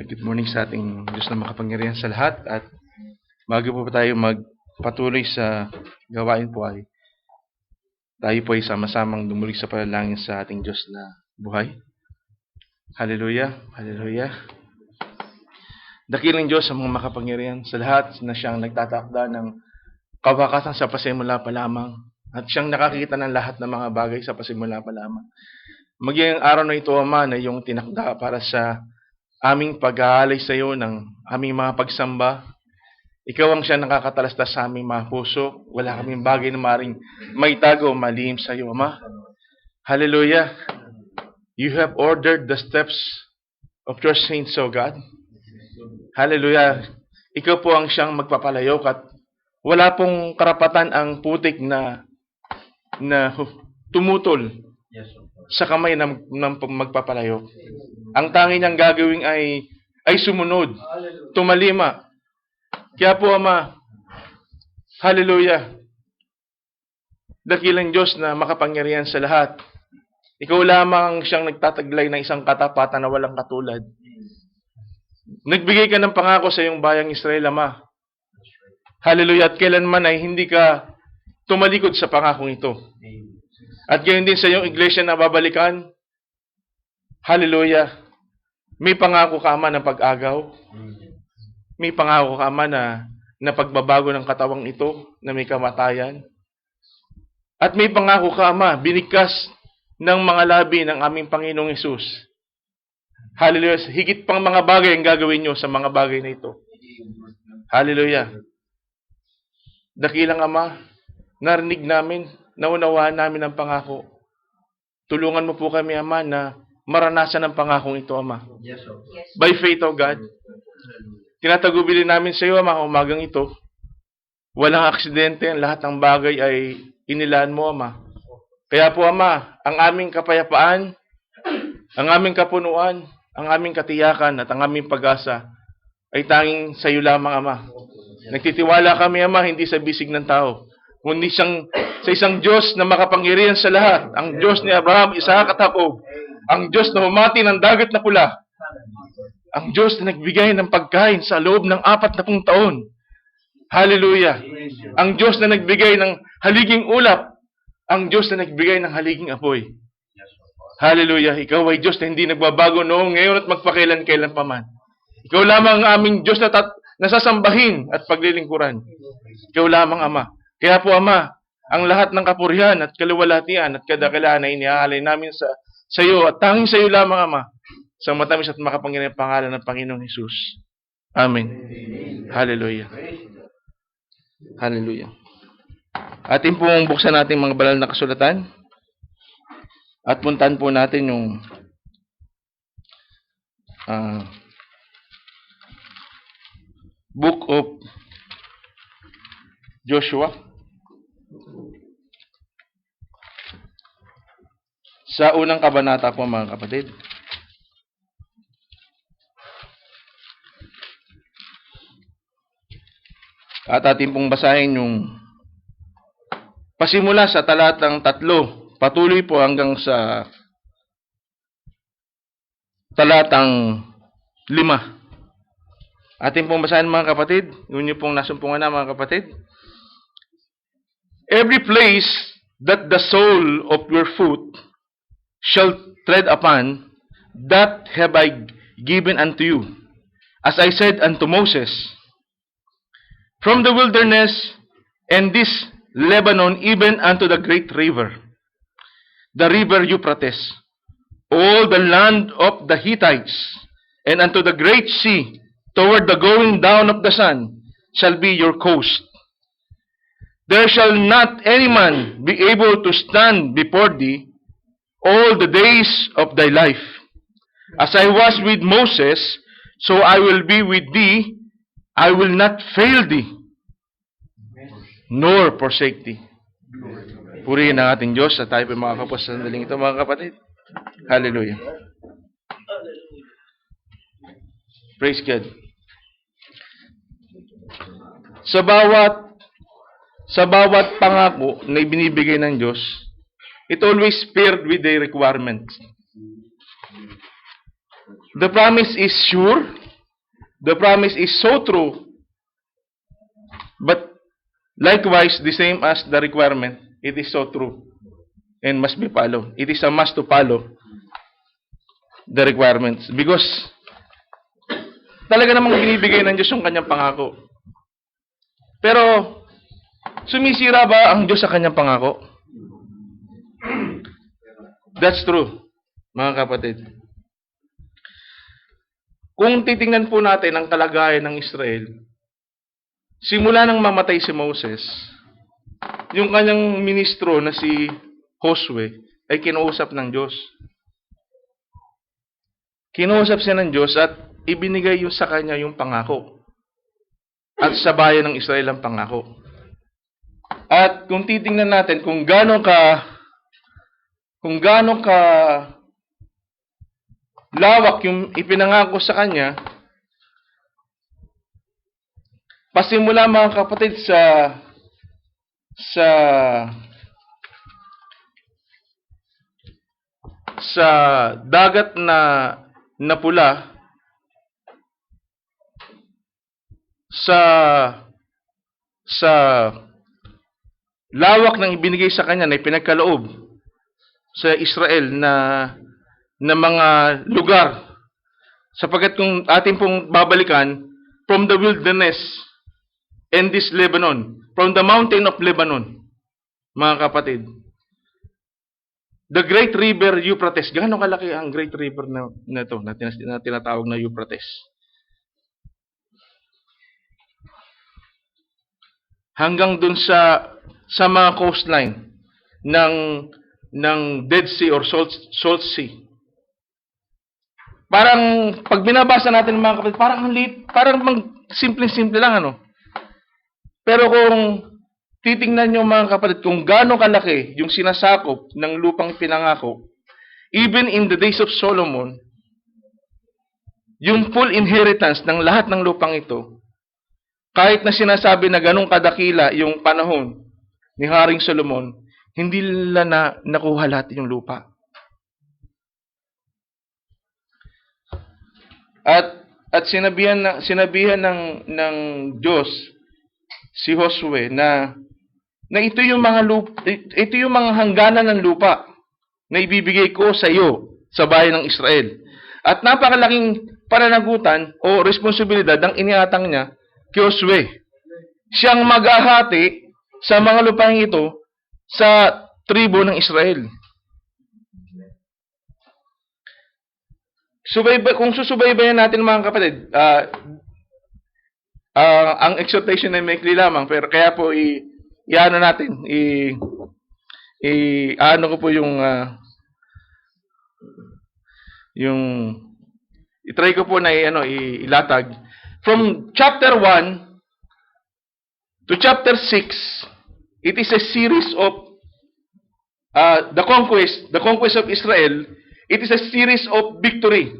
Good morning sa ating Diyos na makapangyarihan sa lahat. At bago po tayo magpatuloy sa gawain po ay tayo po ay sama-samang dumuli sa panalangin sa ating Diyos na buhay. Hallelujah! Hallelujah! Dakilang Diyos sa mga makapangyarihan sa lahat na siyang nagtatakda ng kawakasan sa pasimula pa lamang at siyang nakakita ng lahat ng mga bagay sa pasimula pa lamang. Maging araw na ito, Ama, na yung tinakda para sa aming pag-aalay sa iyo ng aming mga pagsamba. Ikaw ang siya nakakatalastas sa aming mga puso. Wala kaming bagay na maring maitago o malihim sa iyo, Ama. Hallelujah! You have ordered the steps of your saints, O God. Hallelujah! Ikaw po ang siyang magpapalayok at wala pong karapatan ang putik na tumutol sa kamay ng magpapalayok. Ang tangi niyang gagawin ay sumunod, tumalima. Kaya po, Ama, hallelujah, dakilang Diyos na makapangyarihan sa lahat. Ikaw lamang siyang nagtataglay ng isang katapatan na walang katulad. Nagbigay ka ng pangako sa iyong bayang Israel, Ama. Hallelujah, at kailanman ay hindi ka tumalikod sa pangakong ito. At gayon din sa iyong iglesia na babalikan, hallelujah, may pangako ka, Ama, ng pag-agaw. May pangako ka, Ama, na pagbabago ng katawang ito, na may kamatayan. At may pangako ka, Ama, binigkas ng mga labi ng aming Panginoong Hesus. Hallelujah, higit pang mga bagay ang gagawin nyo sa mga bagay na ito. Hallelujah. Dakilang Ama, narinig namin, naunawaan namin ang pangako. Tulungan mo po kami, Ama, na maranasan ang pangakong ito, Ama. Yes. By faith, O God. Tinatagubilin namin sa iyo, Ama, umagang ito. Walang aksidente, ang lahat ng bagay ay inilaan mo, Ama. Kaya po, Ama, ang aming kapayapaan, ang aming kapunuan, ang aming katiyakan at ang aming pag-asa ay tanging sa iyo lamang, Ama. Nagtitiwala kami, Ama, hindi sa bisig ng tao, kundi sa isang Diyos na makapangyarihan sa lahat, ang Diyos ni Abraham, Isaac at Jacob, ang Diyos na humati ng dagat na pula, ang Diyos na nagbigay ng pagkain sa loob ng 40 taon. Hallelujah! Ang Diyos na nagbigay ng haliging ulap, ang Diyos na nagbigay ng haliging apoy. Hallelujah! Ikaw ay Diyos na hindi nagbabago noong, ngayon at magpakailan-kailan pa man. Ikaw lamang ang aming Diyos na nasasambahin at paglilingkuran. Ikaw lamang, Ama. Kaya po, Ama, ang lahat ng kapurihan at kaluwalhatian at kadakilaan na iniaalay namin sa iyo at tanging sa iyo lamang, Ama, sa matamis at makapangyarihang pangalan ng Panginoong Hesus. Amen. Hallelujah. Hallelujah. Atin pong buksan natin mga banal na kasulatan at puntahan po natin yung Book of Joshua. Sa unang kabanata po, mga kapatid. At atin pong basahin yung pasimula sa talatang 3, patuloy po hanggang sa talatang 5. Atin pong basahin, mga kapatid. Yun yung pong nasumpungan na, mga kapatid. Every place that the sole of your foot shall tread upon, that have I given unto you, as I said unto Moses, from the wilderness and this Lebanon even unto the great river, the river Euphrates, all the land of the Hittites, and unto the great sea, toward the going down of the sun, shall be your coast. There shall not any man be able to stand before thee all the days of thy life. As I was with Moses, so I will be with thee. I will not fail thee, nor forsake thee. Purihin ang ating Diyos at tayo po makakapos sa sandaling ito, mga kapatid. Hallelujah. Praise God. Sa bawat pangako na ibinibigay ng Diyos, it always paired with the requirements. The promise is sure, The promise is so true, but likewise, the same as the requirement, it is so true and must be followed. It is a must to follow the requirements because talaga namang binibigay ng Diyos yung kanyang pangako. Pero, sumisira ba ang Diyos sa kanyang pangako? That's true, mga kapatid. Kung titingnan po natin ang kalagayan ng Israel, simula nang mamatay si Moses, yung kanyang ministro na si Josue ay kinuusap ng Diyos. Kinuusap siya ng Diyos at ibinigay yung sa kanya yung pangako. At sa bayan ng Israel ang pangako. At kung titingnan natin kung gaano ka lawak yung ipinangako sa kanya, pasimula mga kapatid sa dagat na pula, sa lawak ng ibinigay sa kanya na ipinagkaloob sa Israel na mga lugar, sapagkat kung ating pong babalikan, from the wilderness and this Lebanon, from the mountain of Lebanon, mga kapatid, the great river Euphrates, gaano kalaki ang great river na ito, na tinatawag na Euphrates? Hanggang dun sa mga coastline ng Dead Sea or Salt Sea. Parang, pag binabasa natin mga kapatid, parang simple-simple lang, ano? Pero kung titingnan nyo mga kapatid, kung gaano kalaki yung sinasakop ng lupang pinangako, even in the days of Solomon, yung full inheritance ng lahat ng lupang ito, kahit na sinasabi na ganong kadakila yung panahon ni Haring Solomon, hindi nila nakuha lahat yung lupa. At sinabihan ng Diyos si Josue na ito yung mga hangganan ng lupa na ibibigay ko sa iyo sa bayan ng Israel. At napakalaking pananagutan o responsibilidad ang iniatang niya kay Josue. Siyang maghahati sa mga lupang ito sa tribo ng Israel. Kung susubaybayan natin mga kapatid, ang exhortation ay maikli lamang, pero kaya po i-ano natin, ano ko po yung i-try ko po na ilatag. From chapter 1 to chapter 6, it is a series of the conquest of Israel. It is a series of victory.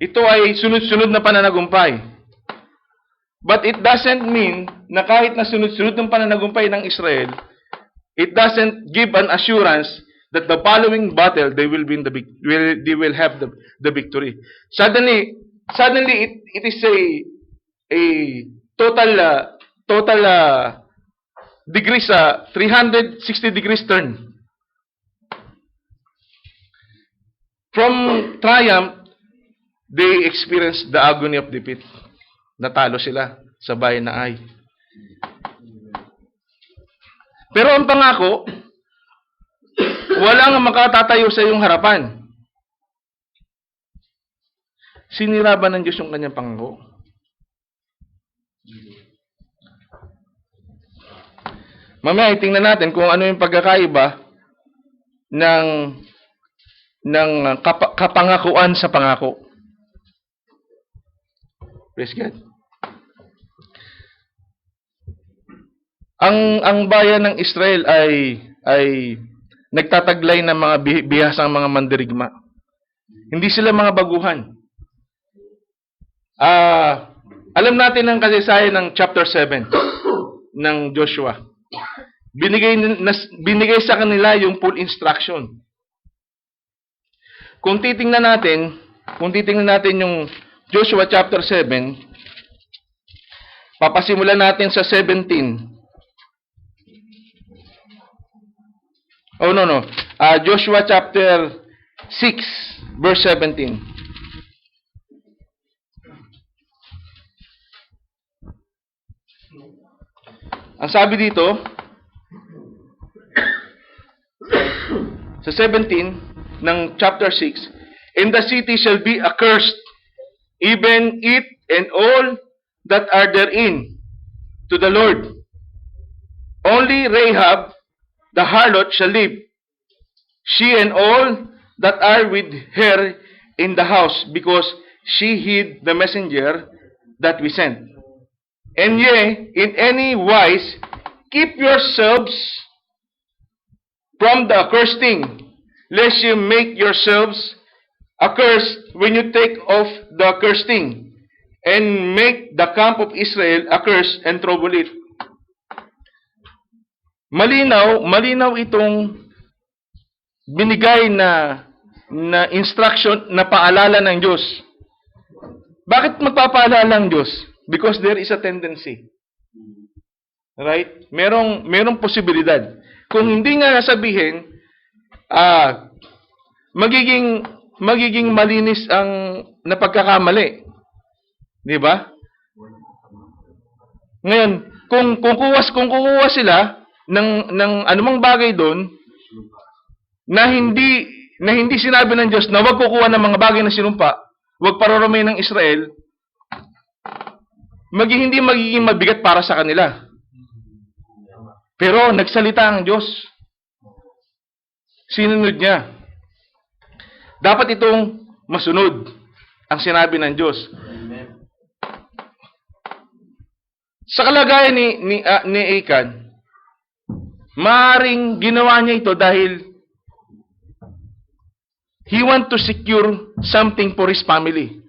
Ito ay sunod-sunod na pananagumpay. But it doesn't mean na kahit na sunod-sunod ng pananagumpay ng Israel, it doesn't give an assurance that the following battle they will have the victory. Suddenly it is a total degrees 360 degrees turn. From triumph, they experienced the agony of defeat. Natalo sila sa bayan na Ai. Pero ang pangako, walang makatatayo sa iyong harapan. Sinira ba ng Diyos yung kanyang pangako? Mamaya tingnan natin kung ano yung pagkakaiba ng kapangakuan sa pangako. Praise God. Ang bayan ng Israel ay nagtataglay ng mga bihasang mga mandirigma. Hindi sila mga baguhan. Alam natin ang kasaysayan ng chapter 7 ng Joshua. Binigay sa kanila yung full instruction. Kung titingnan natin Joshua chapter 7. Papasimulan natin sa 17. Oh, no. Joshua chapter 6, verse 17. Ang sabi dito, sa 17 ng chapter 6, "And the city shall be accursed, even it and all that are therein, to the Lord. Only Rahab, the harlot, shall live, she and all that are with her in the house, because she hid the messenger that we sent. And ye, in any wise, keep yourselves from the accursed thing, lest you make yourselves accursed when you take off the accursed thing, and make the camp of Israel accursed and trouble it." Malinaw itong binigay na instruction na paalala ng Diyos. Bakit magpapaalala ng Diyos? Because there is a tendency. Right? Merong posibilidad. Kung hindi nga sabihin, magiging malinis ang napagkakamali. Di ba? Ngayon, kung kukuha sila ng anumang bagay doon na hindi sinabi ng Diyos na wag kukuha ng mga bagay na sinumpa, wag paroromay ng Israel, hindi magiging mabigat para sa kanila. Pero nagsalita ang Diyos. Sinunod niya. Dapat itong masunod ang sinabi ng Diyos. Sa kalagayan ni Achan, maaaring ginawa niya ito dahil he want to secure something for his family.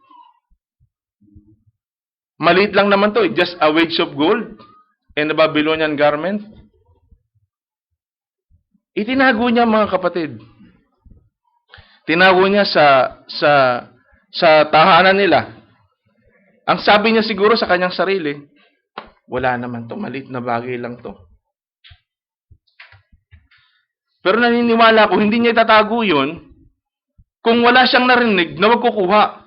Maliit lang naman to, just a wedge of gold and a Babylonian garment. Itinago niya, mga kapatid. Tinago niya sa tahanan nila. Ang sabi niya siguro sa kanyang sarili, wala naman to, maliit na bagay lang to. Pero naniniwala ko, hindi niya itatago yun kung wala siyang narinig na wag kukuha.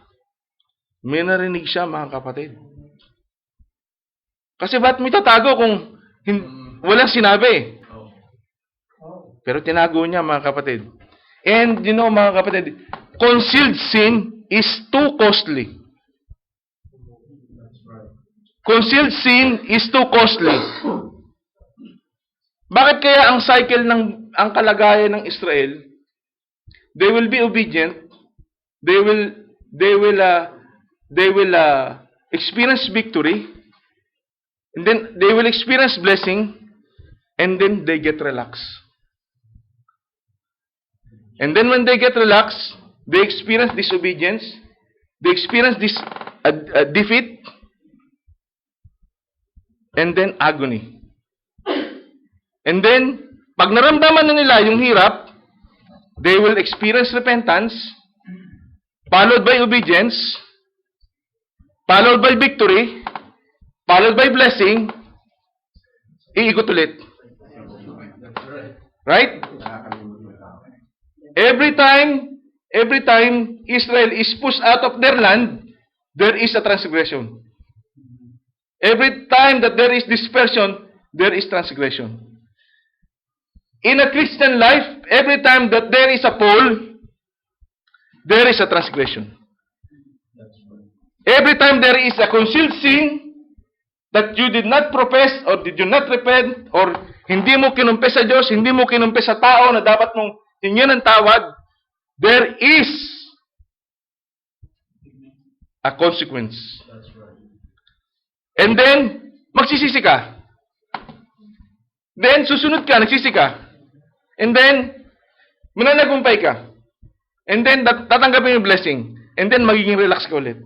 May narinig siya, mga kapatid. Kasi ba't mo itatago kung walang sinabi? Pero tinago niya, mga kapatid. And you know, mga kapatid, concealed sin is too costly. Concealed sin is too costly. Bakit kaya ang cycle ang kalagayan ng Israel, they will be obedient, they will experience victory, and then they will experience blessing, and then they get relaxed. And then when they get relaxed, they experience disobedience, they experience this defeat, and then agony. And then, pag naramdaman na nila yung hirap, they will experience repentance, followed by obedience, followed by victory, followed by blessing, iikot ulit. Right? Every time Israel is pushed out of their land, there is a transgression. Every time that there is dispersion, there is transgression. In a Christian life, every time that there is a fall, there is a transgression. Every time there is a concealed sin that you did not profess or did you not repent or hindi mo kinumpes sa Diyos, hindi mo kinumpes sa tao na dapat mong hingyan ng tawad, there is a consequence. And then, magsisisi ka. Then, susunod ka, nagsisi ka. And then, mananagumpay ka. And then, tatanggapin yung blessing. And then, magiging relax ka ulit.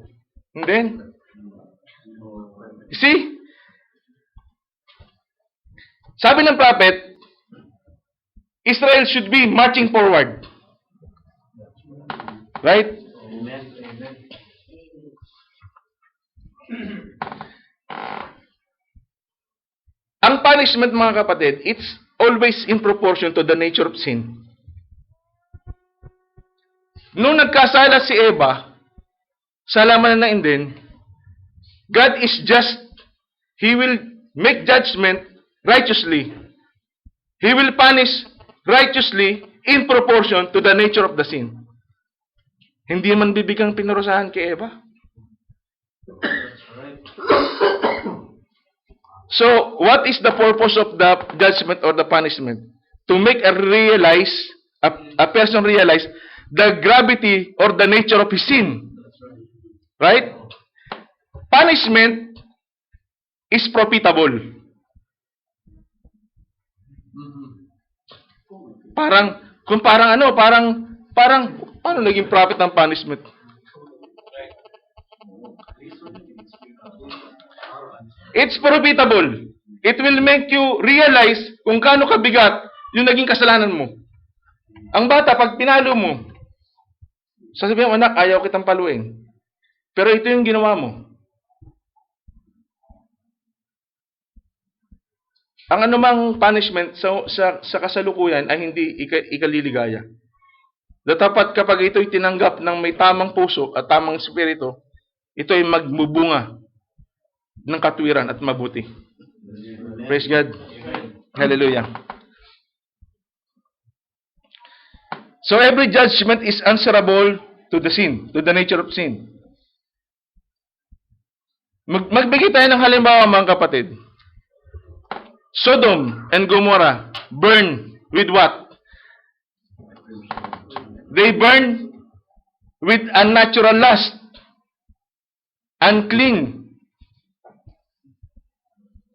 And then, see? Sabi ng prophet, Israel should be marching forward. Right? ang punishment, mga kapatid, it's always in proportion to the nature of sin. Nung nagkasala si Eva, sa laman na Eden, God is just. He will make judgment righteously. He will punish righteously in proportion to the nature of the sin. Hindi man bibigyan pinarusahan kay Eva. So, what is the purpose of the judgment or the punishment? To make a person realize the gravity or the nature of his sin. Right? Punishment is profitable. Paano naging profit ng punishment? It's profitable. It will make you realize kung gaano kabigat yung naging kasalanan mo. Ang bata, pag pinalo mo, sasabihin mo, anak, ayaw kitang paluin. Pero ito yung ginawa mo. Ang anumang punishment sa kasalukuyan ay hindi ikaliligaya. Dapat kapag ito'y tinanggap ng may tamang puso at tamang espiritu, ito ay magbubunga ng katwiran at mabuti. Praise God. Hallelujah. So every judgment is answerable to the sin, to the nature of sin. Magbigay tayo ng halimbawa, mga kapatid. Sodom and Gomorrah burn with what? They burn with unnatural lust, unclean,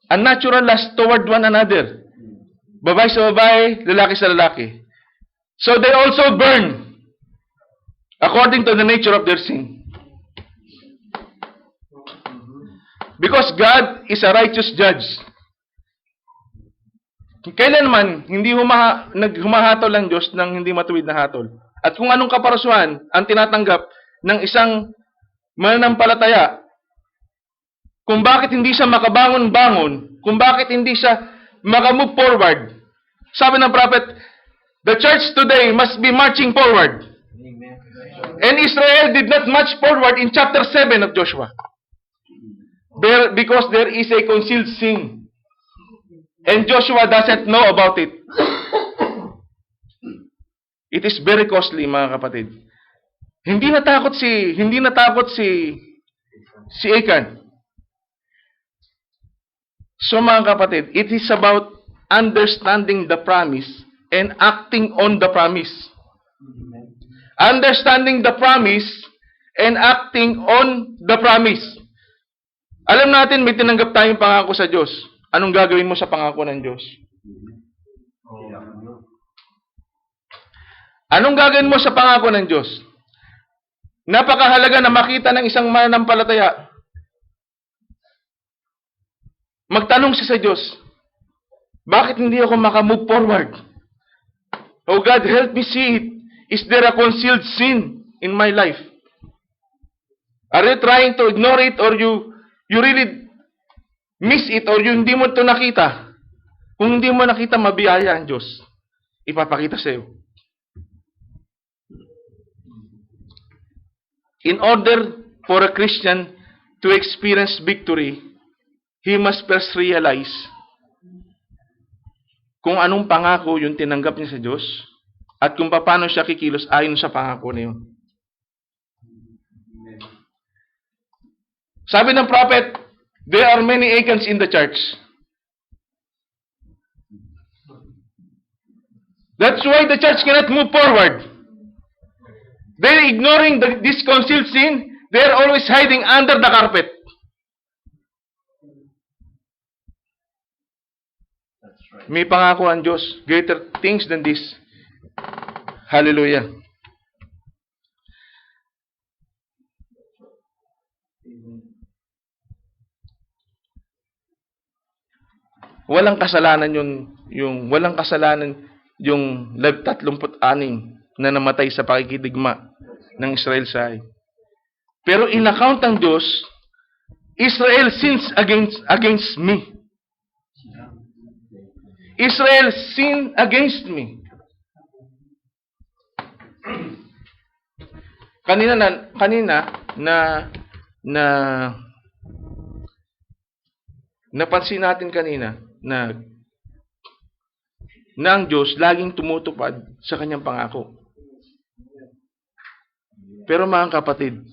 unnatural lust toward one another. Babae sa babae, lalaki sa lalaki. So they also burn according to the nature of their sin. Because God is a righteous judge. Kailanman, hindi humahatol ang Diyos ng hindi matuwid na hatol. At kung anong kaparasuhan ang tinatanggap ng isang mananampalataya, kung bakit hindi siya makabangon-bangon, kung bakit hindi siya makamove forward. Sabi ng prophet, the church today must be marching forward. And Israel did not march forward in chapter 7 of Joshua. Because there is a concealed sin. And Joshua doesn't know about it. It is very costly, mga kapatid. Hindi natakot si Achan. So, mga kapatid, it is about understanding the promise and acting on the promise. Understanding the promise and acting on the promise. Alam natin, may tinanggap tayong pangako sa Diyos. Anong gagawin mo sa pangako ng Diyos? Anong gagawin mo sa pangako ng Diyos? Napakahalaga na makita ng isang mananampalataya. Magtanong siya sa Diyos, bakit hindi ako makamove forward? Oh God, help me see it. Is there a concealed sin in my life? Are you trying to ignore it or you really miss it or you hindi mo ito nakita? Kung hindi mo nakita, mabiyaya ang Diyos. Ipapakita sa iyo. In order for a Christian to experience victory, he must first realize kung anong pangako yung tinanggap niya sa Diyos at kung paano siya kikilos ayon sa pangako na yun. Sabi ng prophet, there are many Achans in the church. That's why the church cannot move forward. They're ignoring this concealed sin. They're always hiding under the carpet. May pangako ang Diyos, greater things than this. Hallelujah. Walang kasalanan walang kasalanan yung 36 na namatay sa pakikidigma ng Israel sa ay. Pero in-account ng Diyos, Israel sins against me. Israel sinned against me. Kanina na napansin natin kanina na ang Diyos laging tumutupad sa kanyang pangako. Pero mga kapatid,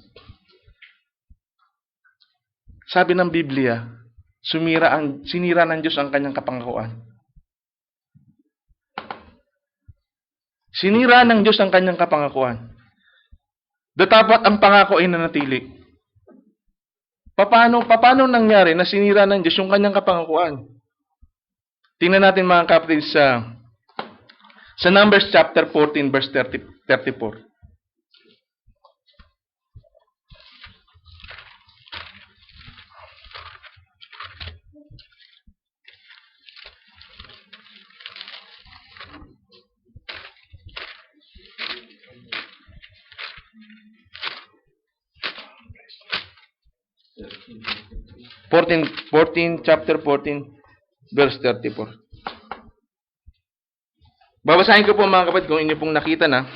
sabi ng Biblia, sinira ng Diyos ang kanyang kapangakuan. Sinira ng Diyos ang kanyang kapangakuan. Dapat ang pangako ay nanatili. Paano nangyari na sinira ng Diyos yung kanyang kapangakuan? Tingnan natin mga kapatid sa Numbers chapter 14 verse 34. Chapter 14, verse 34. Babasahin ko po mga kapatid kung inyo pong nakita na.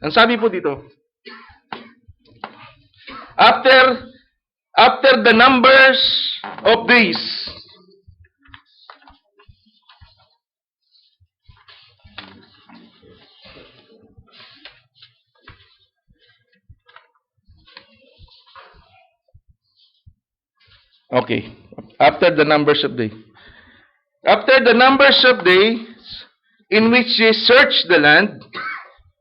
Ang sabi po dito, after the numbers of days, okay. After the numbers of days. After the numbers of days in which ye search the land,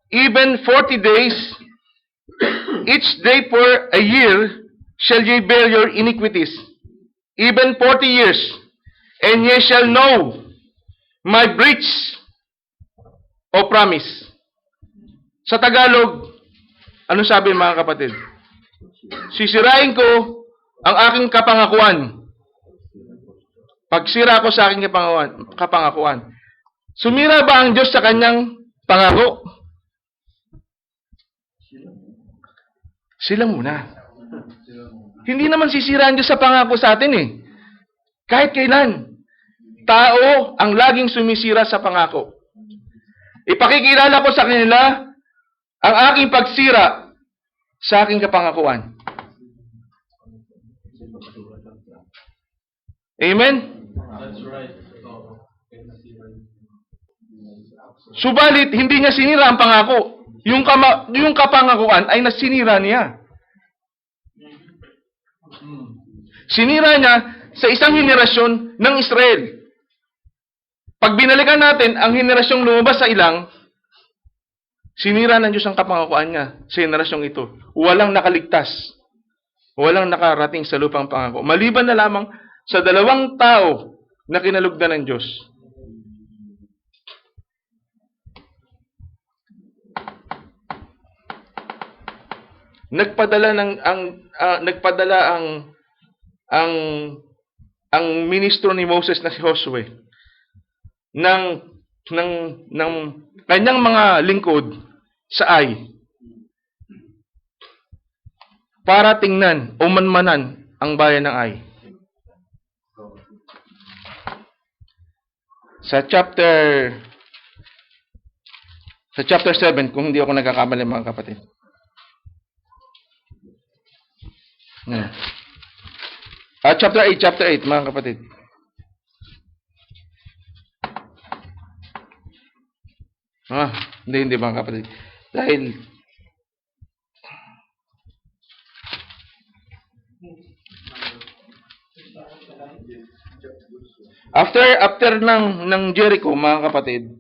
even 40 days, each day for a year, shall ye bear your iniquities, even 40 years, and ye shall know my breach o promise. Sa Tagalog, ano sabi mga kapatid? Sisirain ko ang aking kapangakuan. Pagsira ko sa aking kapangakuan. Sumira ba ang Diyos sa kanyang pangako? Sila muna. Hindi naman sisira ang Diyos sa pangako sa atin eh. Kahit kailan. Tao ang laging sumisira sa pangako. Ipakikilala ko sa kanila ang aking pagsira sa aking kapangakuan. Amen? That's right. Subalit, hindi niya sinira ang pangako. Yung kapangakuan ay nasinira niya. Sinira niya sa isang henerasyon ng Israel. Pag binalikan natin ang henerasyong lumabas sa ilang, sinira ng Diyos ang kapangakuan niya sa henerasyong ito. Walang nakaligtas. Walang nakarating sa lupang pangako. Maliban na lamang sa 2 tao na kinalugdan ng Diyos. Nagpadala ang ministro ni Moses na si Josue ng kanyang mga lingkod sa Ai para tingnan o manmanan ang bayan ng Ai. Sa chapter 7, kung hindi ako nagkakamali mga kapatid. Chapter 8 mga kapatid. Hindi mga kapatid. Dahil after ng Jericho mga kapatid,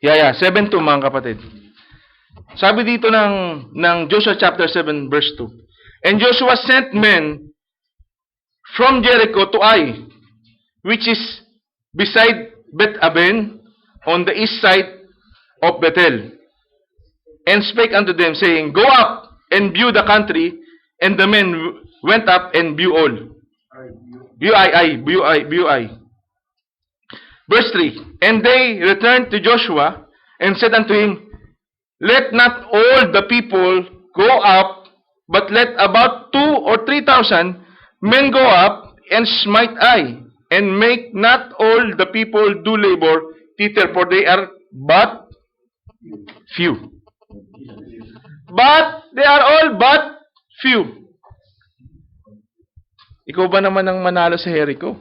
Yeah, 7:2 mga kapatid. Sabi dito ng Joshua chapter 7 verse 2. And Joshua sent men from Jericho to Ai, which is beside Beth-aven on the east side of Bethel, and spake unto them, saying, Go up and view the country. And the men went up and view all. Bui. Verse 3, And they returned to Joshua and said unto him, Let not all the people go up, but let about 2,000 or 3,000 men go up and smite Ai, and make not all the people do labor thither, for they are but few. But they are all but few. Ikaw ba naman ang manalo sa Jericho?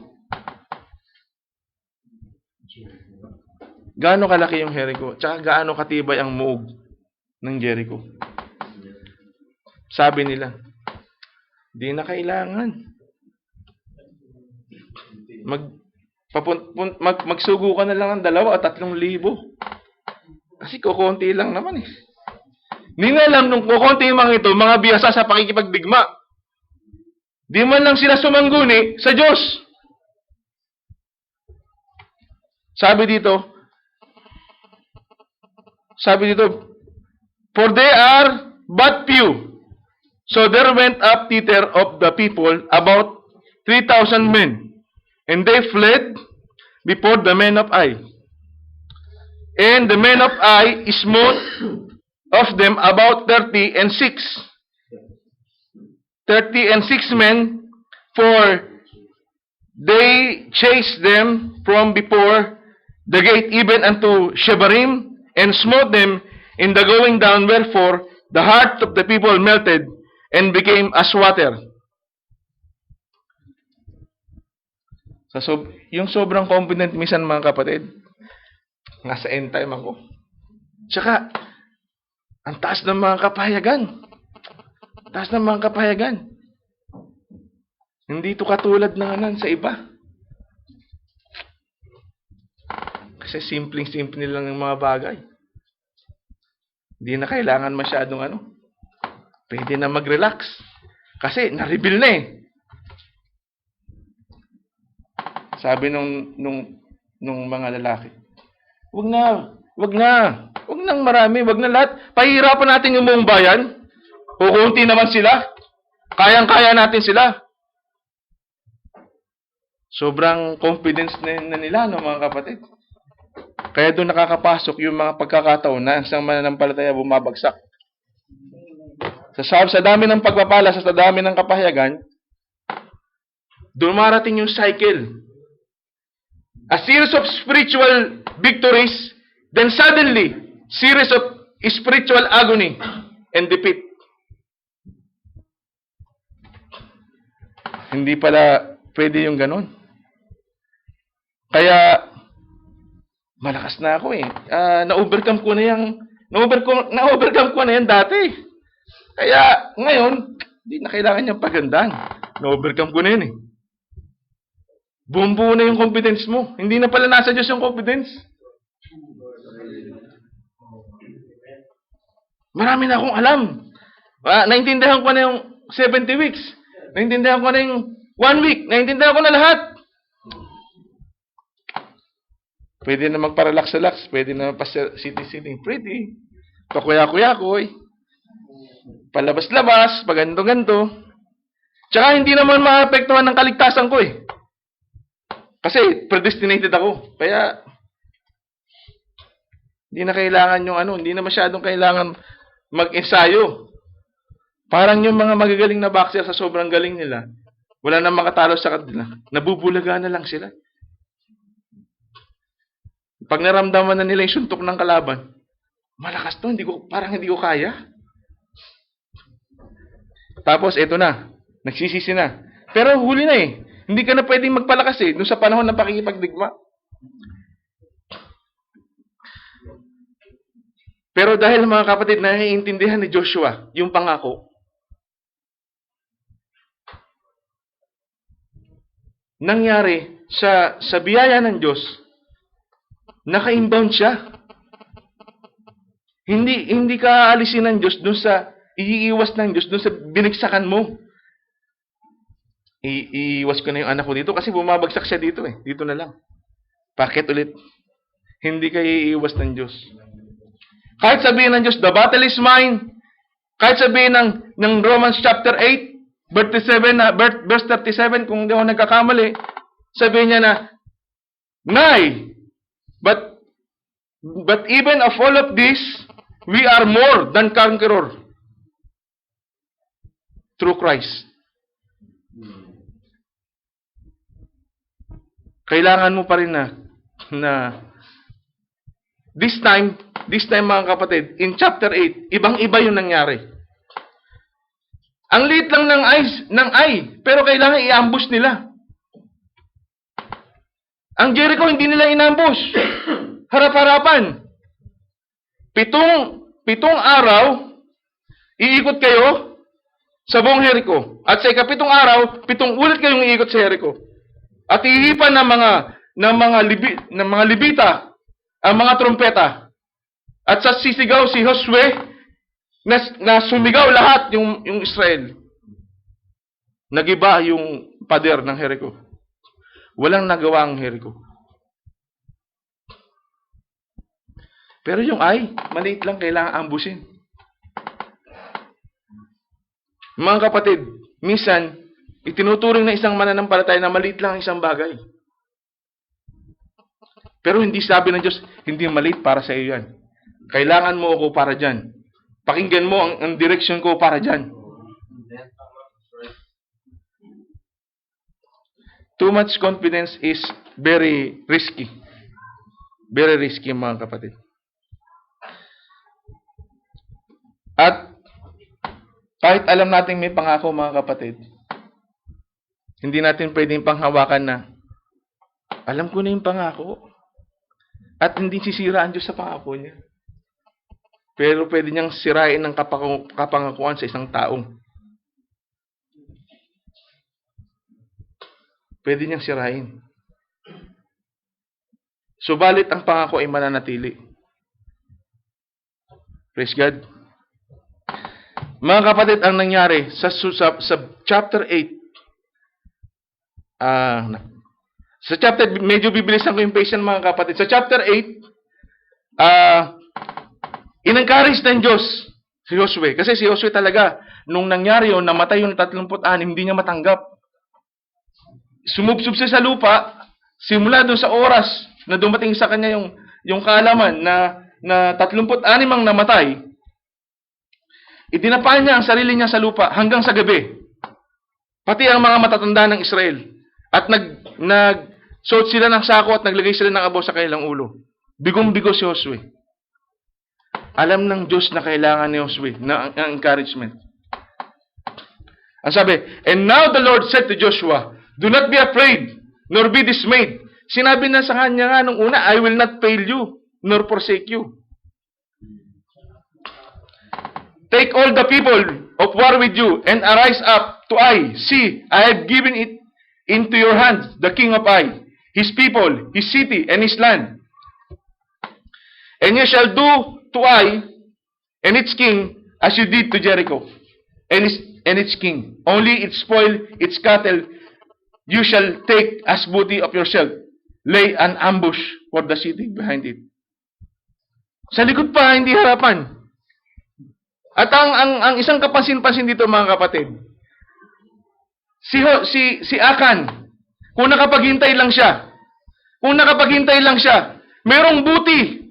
Gaano kalaki yung Jericho? Tsaka gaano katibay ang muog ng Jericho? Sabi nila, di na kailangan. Magsugo ka na lang ng 2,000 o 3,000. Kasi kukunti lang naman eh. Hindi na alam nung kukunti yung mga ito, mga biyasa sa pakikipagdigma. Di man lang sila sumangguni sa Diyos. Sabi dito, For they are but few. So there went up thither of the people about 3,000 men, and they fled before the men of Ai. And the men of Ai smote of them about 36 men, for they chased them from before the gate even unto Shebarim, and smote them in the going down, wherefore the heart of the people melted and became as water. Yung sobrang confident minsan mga kapatid, nasa end time ako. Tsaka, ang taas ng mga kapahayagan. Hindi ito katulad ng sa iba. Kasi simpleng-simple lang yung mga bagay. Hindi na kailangan masyadong pwede na mag-relax. Kasi na-reveal na eh. Sabi nung mga lalaki, wag nang marami, wag na lahat. Pahihirapan natin yung buong bayan. Kukunti naman sila. Kayang-kaya natin sila. Sobrang confidence na nila, no, mga kapatid. Kaya doon nakakapasok yung mga pagkakataon na isang mananampalataya bumabagsak. Sa dami ng pagpapala, sa dami ng kapahayagan, dumarating yung cycle. A series of spiritual victories, then suddenly, series of spiritual agony and defeat. Hindi pala pwede yung ganun. Kaya, malakas na ako eh. Na-overcome ko na yan dati. Kaya, ngayon, hindi na kailangan niyang pagandaan. Na-overcome ko na yun eh. Bumbuo na yung confidence mo. Hindi na pala nasa Diyos yung confidence. Marami na akong alam. Naintindihan ko na yung 70 weeks. Naintindihan ko na yung 1 week. Naintindihan ko na lahat. Pwede na magparelax-relax. Pwede na pa-sitting pretty. Pakuya-kuya-kuy. Palabas-labas. Paganto-ganto. Tsaka hindi naman maapektuhan ng kaligtasan ko eh. Kasi predestinated ako. Kaya, hindi na kailangan yung hindi na masyadong kailangan mag-ensayo. Parang yung mga magagaling na boxer sa sobrang galing nila, wala nang makatalo sa kanila. Nabubulaga na lang sila. Pag naramdaman na nila yung suntok ng kalaban, malakas to, parang hindi ko kaya. Tapos, eto na. Nagsisisi na. Pero huli na eh. Hindi ka na pwedeng magpalakas eh, doon sa panahon ng pakikipagdigma. Pero dahil mga kapatid, naiintindihan ni Joshua yung pangako, nangyari sa biyaya ng Diyos, naka-inbound siya. Hindi ka aalisin ng Diyos doon sa iiwas ng Diyos doon sa binigsakan mo. Iiwas ko na yung anak ko dito kasi bumabagsak siya dito eh. Dito na lang. Bakit ulit? Hindi ka iiwas ng Diyos. Kahit sabihin ng Diyos, the battle is mine. Kahit sabihin ng Romans chapter 8, verse 37, kung hindi ako nagkakamali, sabi niya na, Nay, but even of all of this, we are more than conqueror through Christ. Kailangan mo pa rin na this time mga kapatid, in chapter 8, ibang-iba yung nangyari. Ang liit lang ng pero kailangan i-ambush nila. Ang Jericho hindi nila inambush. Harap-harapan. Pitong araw, iikot kayo sa buong Jericho. At sa ikapitong araw, 7 ulit kayong iikot sa Jericho. At ihipan ng mga Libita ang mga trompeta. At sa sisigaw si Josue na sumigaw lahat yung Israel. Nagiba yung pader ng Jericho. Walang nagawa ang Jericho. Pero yung maliit lang, kailangan ambusin. Mga kapatid, minsan, itinuturing na isang mananampalataya na maliit lang ang isang bagay. Pero hindi sabi ng Diyos, hindi maliit para sa iyo yan. Kailangan mo ako para dyan. Pakinggan mo ang direction ko para dyan. Too much confidence is very risky. Very risky, mga kapatid. At kahit alam natin may pangako, mga kapatid, hindi natin pwedeng panghawakan na alam ko na yung pangako. At hindi sisira ang Diyos sa pangako niya. Pero pwede niyang sirain ang kapangakuan sa isang taong. Pwede niyang sirain. Subalit ang pangako ay mananatili. Praise God. Mga kapatid, ang nangyari sa chapter 8, sa chapter, medyo bibilisan ko yung patient, mga kapatid. Sa chapter 8, in-encourage ng Diyos si Josue. Kasi si Josue talaga, nung nangyari yun, namatay yung 36, hindi niya matanggap. Sumubsob siya sa lupa, simula doon sa oras na dumating sa kanya yung kaalaman na 36 ang namatay, itinapaan niya ang sarili niya sa lupa hanggang sa gabi. Pati ang mga matatanda ng Israel. At nagsuot sila ng sako at naglagay sila ng abo sa kanilang ulo. Bigong-bigo si Josue. Alam ng Diyos na kailangan ni Josue ng encouragement. Ang sabi, and now the Lord said to Joshua, do not be afraid, nor be dismayed. Sinabi na sa kanya nga nung una, I will not fail you, nor forsake you. Take all the people of war with you, and arise up to Ai. See, I have given it into your hands, the king of Ai, his people, his city, and his land. And you shall do to Ai and its king as you did to Jericho and its king. Only its spoil, its cattle, you shall take as booty of yourself. Lay an ambush for the city behind it. Sa likod pa, hindi harapan. At ang isang kapansin-pansin dito, mga kapatid, si Akan, kung nakapaghintay lang siya, merong booty.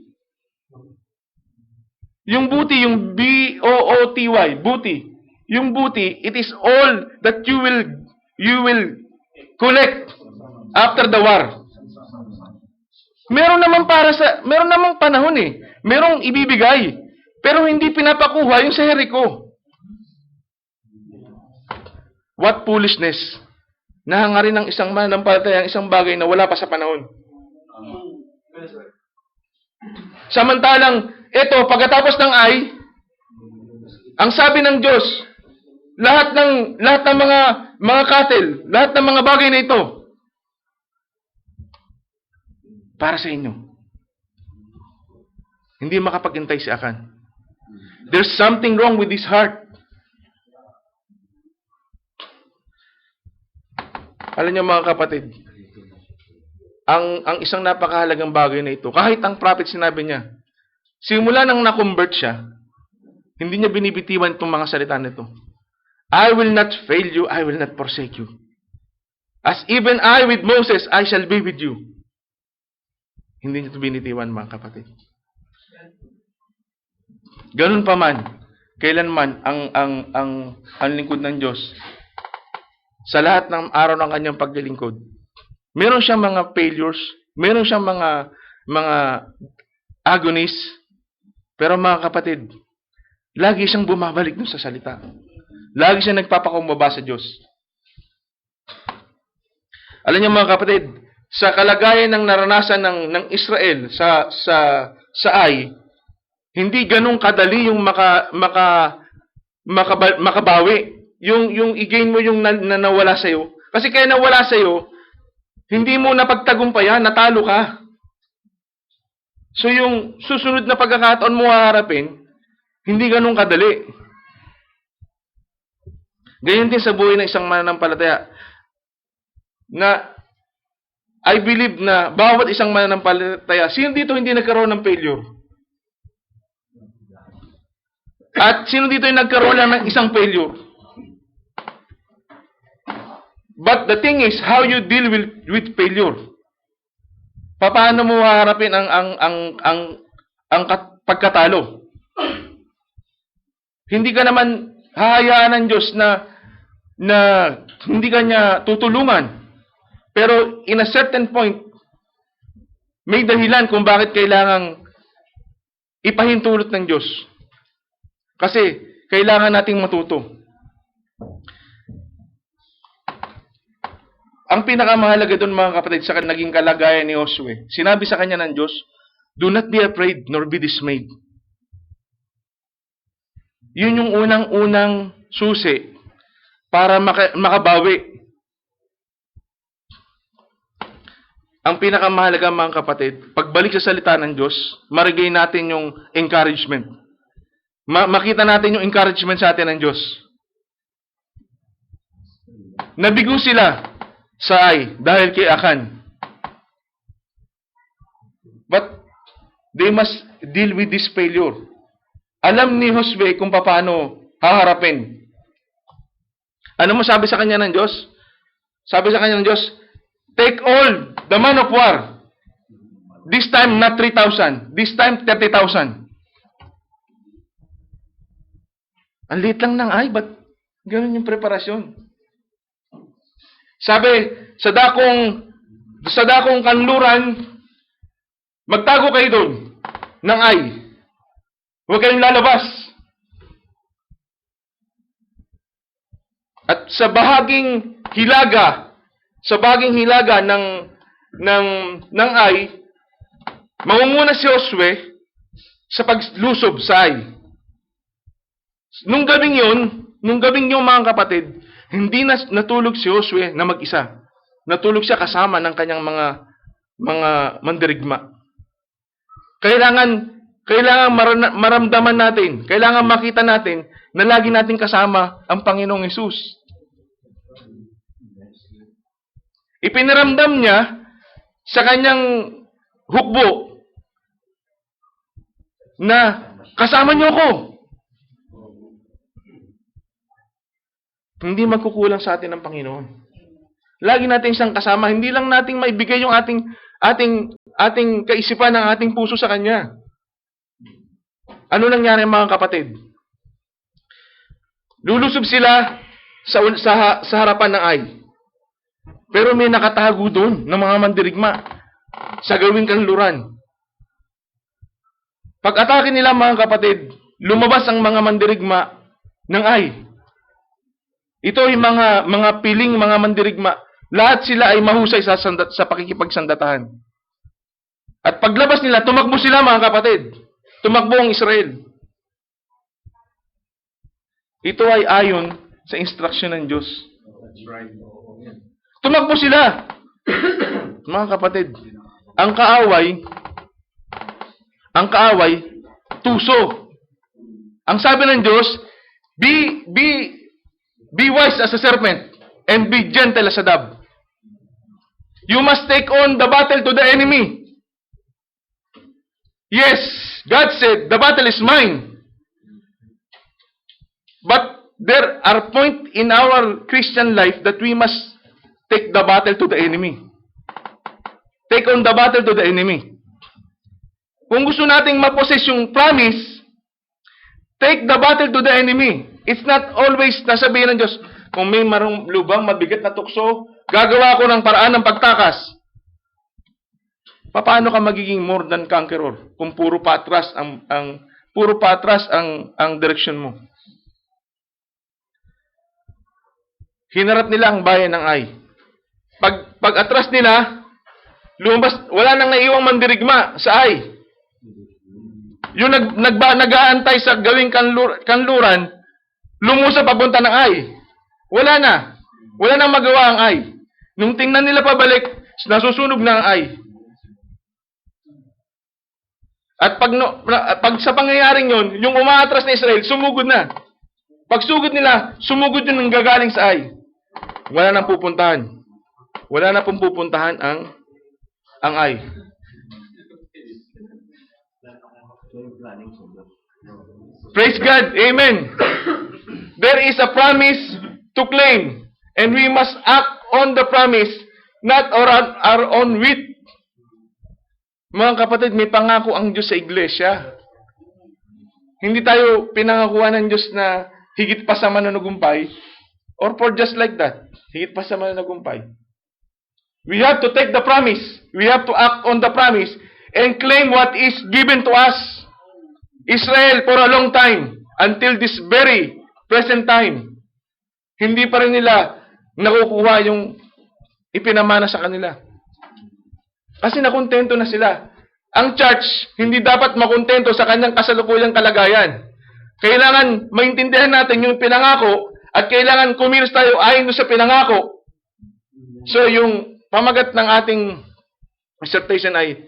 Yung booty, yung B-O-O-T-Y, booty. Yung booty, it is all that you will collect after the war. Meron namang panahon eh. Merong ibibigay. Pero hindi pinapakuha yung sa Jericho. What foolishness. Nahangarin ng isang mananampalataya ang isang bagay na wala pa sa panahon. Samantalang, ito, pagkatapos ng ang sabi ng Diyos, lahat ng mga cattle, lahat ng mga bagay na ito, para sa inyo. Hindi makapaghintay si Akan. There's something wrong with his heart. Alam niyo, mga kapatid, ang isang napakahalagang bagay na ito, kahit ang prophet sinabi niya, simula nang na-convert siya, hindi niya binibitiwan itong mga salita nito. I will not fail you, I will not forsake you. As even I with Moses, I shall be with you. Hindi niyo ito binitiwan, mga kapatid. Ganun pa man, kailanman ang lingkod ng Diyos, sa lahat ng araw ng kanyang paglilingkod, meron siyang mga failures, meron siyang mga agonies, pero mga kapatid, lagi siyang bumabalik dun sa salita. Lagi siyang nagpapakumbaba sa Diyos. Alam niyo mga kapatid, sa kalagayan ng naranasan ng Israel sa Ai, hindi ganun kadali yung makabawi. Yung i-gain mo yung nawala sa'yo. Kasi kaya nawala sa'yo, hindi mo napagtagumpayan, natalo ka. So yung susunod na pagkakataon mo haharapin, hindi ganun kadali. Ganyan din sa buhay ng isang mananampalataya. Na I believe na bawat isang mananampalataya, sino dito hindi nagkaroon ng failure? At sino dito yung nagkaroon lang ng isang failure? But the thing is, how you deal with failure. Paano mo haharapin ang pagkatalo? Hindi ka naman hahayaan ng Diyos na hindi ka niya tutulungan. Pero in a certain point, may dahilan kung bakit kailangang ipahintulot ng Diyos. Kasi kailangan nating matuto. Ang pinakamahalaga doon mga kapatid sa naging kalagayan ni Josue, sinabi sa kanya ng Diyos, do not be afraid nor be dismayed. Yun yung unang-unang susi para makabawi. Ang pinakamahalaga mga kapatid, pagbalik sa salita ng Diyos, marigay natin yung encouragement. Makita natin yung encouragement sa atin ng Diyos. Nabigo sila sa Ai dahil kay Akan. But they must deal with this failure. Alam ni Josue kung paano haharapin. Ano mo sabi sa kanya ng Diyos? Sabi sa kanya ng Diyos, take all the man of war. This time not 3,000. This time 30,000. Ang liit lang ng Ai, ba't ganun yung preparasyon? Sabi, sa dakong kanluran, magtago kayo doon ng Ai. Huwag kayong lalabas. At sa bahaging hilaga ng Ai, mangunguna si Josue sa paglusob sa Ai. Nung gabing yun mga kapatid, hindi na natulog si Josue na mag-isa. Natulog siya kasama ng kanyang mga mandirigma. Kailangan maramdaman natin, kailangan makita natin na lagi natin kasama ang Panginoong Hesus. Ipinaramdam niya sa kanyang hukbo na kasama niyo ako. Hindi magkukulang sa atin ang Panginoon. Lagi natin siyang kasama. Hindi lang nating maibigay yung ating kaisipan ng ating puso sa Kanya. Ano nangyari mga kapatid? Lulusob sila sa harapan ng Ai. Pero may nakatago doon ng mga mandirigma sa gawing kanluran. Pag-atake nila mga kapatid, lumabas ang mga mandirigma ng Ai. Ito ay mga piling, mga mandirigma. Lahat sila ay mahusay sa pakikipagsandatahan. At paglabas nila, tumakbo sila mga kapatid. Tumakbo ang Israel. Ito ay ayon sa instruction ng Diyos. Tumakbo sila. Mga kapatid, ang kaaway, tuso. Ang sabi ng Diyos, be wise as a serpent and be gentle as a dove. You must take on the battle to the enemy. Yes, God said, the battle is mine. But there are points in our Christian life that we must take the battle to the enemy. Take on the battle to the enemy. Kung gusto nating ma-possess yung promise, take the battle to the enemy. It's not always nasabihin ng Diyos, kung may marong lubang mabigat na tukso, gagawa ko ng paraan ng pagtakas. Paano ka magiging more than conqueror kung puro patras ang direksyon mo? Hinarap nila ang bayan ng Ai. Pag atras nila, lumabas, wala nang naiwang mandirigma sa Ai. Yung nag-aantay sa gawing kanluran, lumusap papunta ng Ai. Wala na. Wala nang magawa ang Ai. Nung tingnan nila pabalik, nasusunog na ang Ai. At pag sa pangyayaring yon, yung umaatras na Israel, sumugod na. Pag sugod nila, sumugod yun ng gagaling sa Ai. Wala nang pupuntahan. Wala na pong pupuntahan ang Ai. Praise God. Amen. There is a promise to claim. And we must act on the promise, not on our own wit. Mga kapatid, may pangako ang Diyos sa iglesia. Hindi tayo pinangakuan ng Diyos na higit pa sa mananagumpay or for just like that. Higit pa sa mananagumpay. We have to take the promise. We have to act on the promise and claim what is given to us. Israel for a long time until this very present time. Hindi pa rin nila nakukuha yung ipinamana sa kanila. Kasi nakontento na sila. Ang church, hindi dapat makontento sa kanyang kasalukuyang kalagayan. Kailangan maintindihan natin yung pinangako at kailangan kumilos tayo ayon sa pinangako. So, yung pamagat ng ating dissertation ay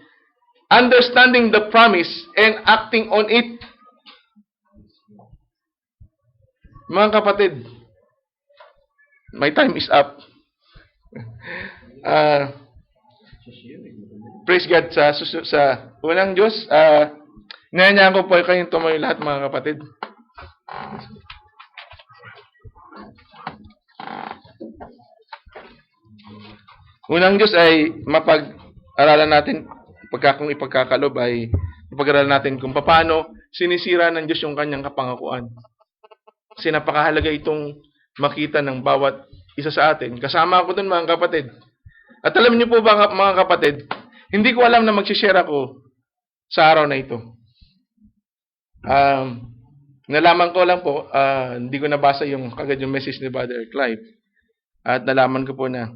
understanding the promise and acting on it. Mga kapatid, my time is up. Praise God sa unang Diyos. Nanyayaan ko po kayong tumayo lahat, mga kapatid. Unang Diyos ay mapag-aralan natin, kung ipagkakalob ay ipag-aralan natin kung paano sinisira ng Diyos yung kanyang kapangakuan. Kasi napakahalaga itong makita ng bawat isa sa atin. Kasama ako dun, mga kapatid. At alam niyo po ba, mga kapatid, hindi ko alam na mag-share ako sa araw na ito. Nalaman ko lang po, hindi ko nabasa yung kagad yung message ni Brother Clive. At nalaman ko po na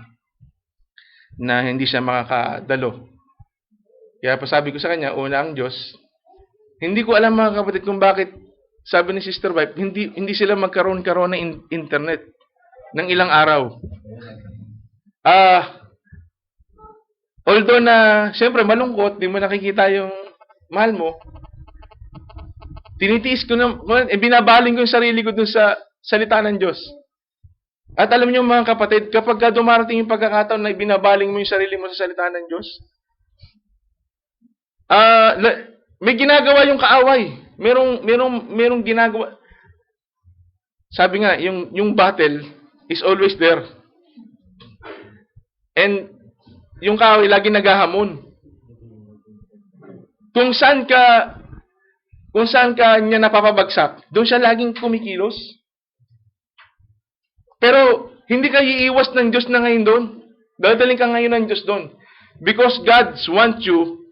hindi siya makakadalo. Kaya pasabi ko sa kanya, una ang Diyos. Hindi ko alam, mga kapatid, kung bakit, sabi ni Sister Vibe, hindi sila magkaroon ng internet ng ilang araw. Although na, siyempre, malungkot, di mo nakikita yung mahal mo, tinitiis ko na, binabaling ko yung sarili ko dun sa salita ng Diyos. At alam niyo, mga kapatid, kapag dumarating yung pagkakataon na binabaling mo yung sarili mo sa salita ng Diyos, may ginagawa yung kaaway. Merong ginagawa. Sabi nga, yung battle is always there. And yung kaaway lagi naghahamon. Kung saan ka niya napapabagsak, doon siya laging kumikilos. Pero hindi ka iiwas ng Diyos na ngayon doon. Dadaling ka ngayon ng Diyos doon. Because God wants you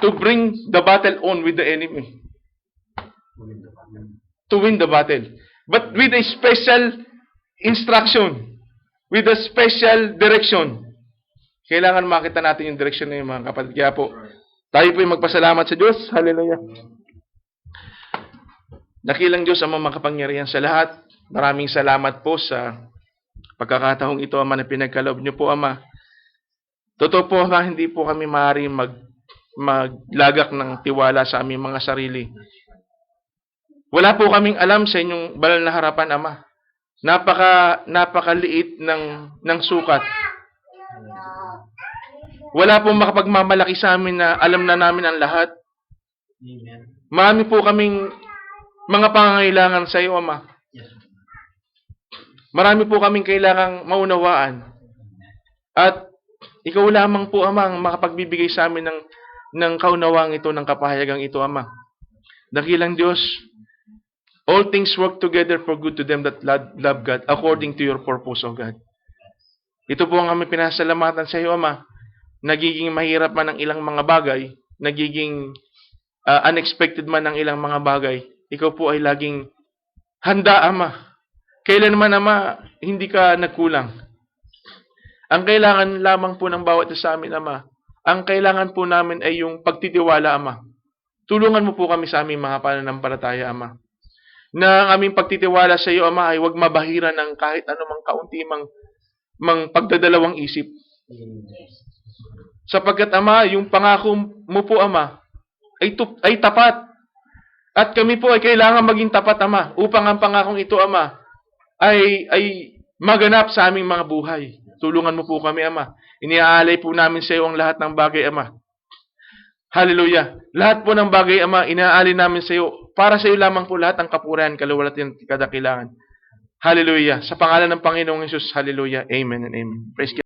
to bring the battle on with the enemy. To win the battle. But with a special instruction. With a special direction. Kailangan makita natin yung direction na yung mga kapatid. Kaya po, tayo po yung magpasalamat sa Diyos. Hallelujah. Dakilang Diyos ang makapangyarihan sa lahat. Maraming salamat po sa pagkakataong ito, Ama, na pinagkaloob niyo po, Ama. Totoo po, Ama, hindi po kami maaaring maglagak ng tiwala sa aming mga sarili. Wala po kaming alam sa inyong banal na harapan, Ama. Napakaliit ng sukat. Wala pong makapagmamalaki sa amin na alam na namin ang lahat. Marami po kaming mga pangangailangan sa iyo, Ama. Yes. Marami po kaming kailangang maunawaan. At ikaw lamang po, Ama, ang makapagbibigay sa amin ng kaunawang ito, ng kapahayagang ito, Ama. Dakilang Diyos, all things work together for good to them that love God, according to your purpose, O God. Ito po ang aming pinasalamatan sa iyo, Ama. Nagiging mahirap man ang ilang mga bagay, nagiging unexpected man ang ilang mga bagay, ikaw po ay laging handa, Ama. Kailanman, Ama, hindi ka nagkulang. Ang kailangan lamang po ng bawat isa sa amin, Ama, ang kailangan po namin ay yung pagtitiwala, Ama. Tulungan mo po kami sa aming mga pananampalataya, Ama. Na ang aming pagtitiwala sa iyo, Ama, ay huwag mabahiran ng kahit anumang kaunti mang pagdadalawang isip. Sapagkat, Ama, yung pangako mo po, Ama, ay tapat. At kami po ay kailangan maging tapat, Ama, upang ang pangakong ito, Ama, ay maganap sa aming mga buhay. Tulungan mo po kami, Ama. Iniaalay po namin sa iyo ang lahat ng bagay, Ama. Hallelujah. Lahat po ng bagay, Ama, inaalay namin sa iyo. Para sa iyo lamang po lahat ang kapurihan, kaluwalhatian at kadakilangan. Hallelujah. Sa pangalan ng Panginoong Hesus, hallelujah. Amen and amen. Praise God.